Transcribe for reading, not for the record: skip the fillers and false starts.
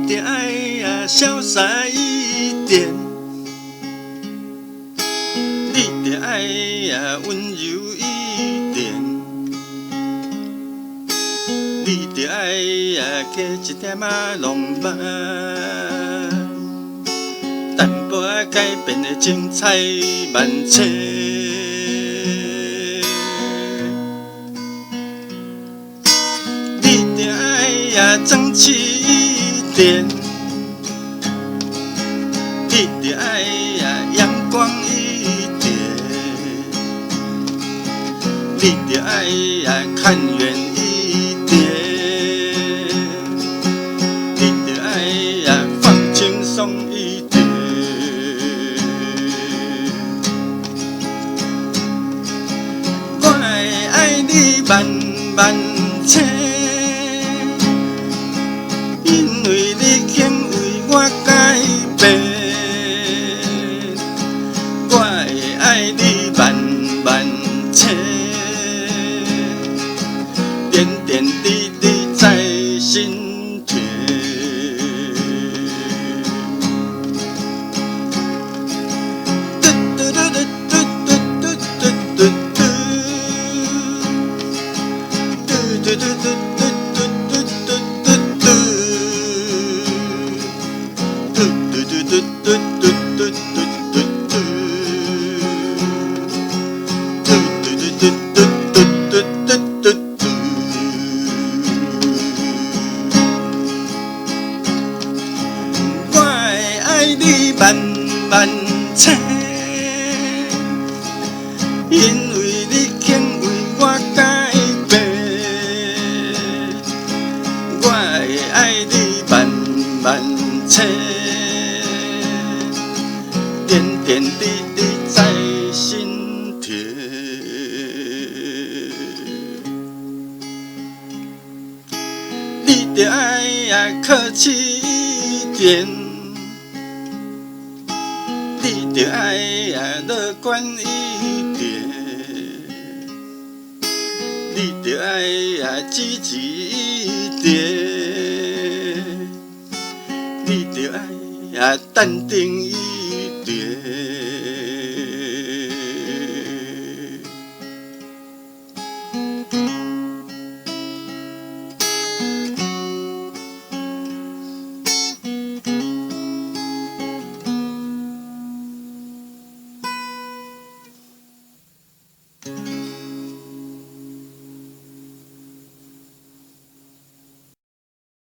得爱潇洒一点，你得爱温柔一点，你得爱加一点浪漫，淡薄改变的精彩万千。你得爱争气一点，你得爱阳光一点，你得爱看远一点，你得爱放轻松一点。我会爱你万万千，因为你肯为我改变。我会爱你万万千，点点滴滴在心田。嘟嘟嘟嘟嘟嘟嘟嘟嘟嘟，嘟嘟嘟嘟嘟嘟嘟嘟嘟嘟，嘟嘟嘟嘟嘟嘟嘟嘟。我会爱你万万千，因为你肯为我改变。我会爱你万万千，点点滴滴在心田。你得爱客气一点，你得爱乐观一点，你得爱积极一点，你得爱淡定一点。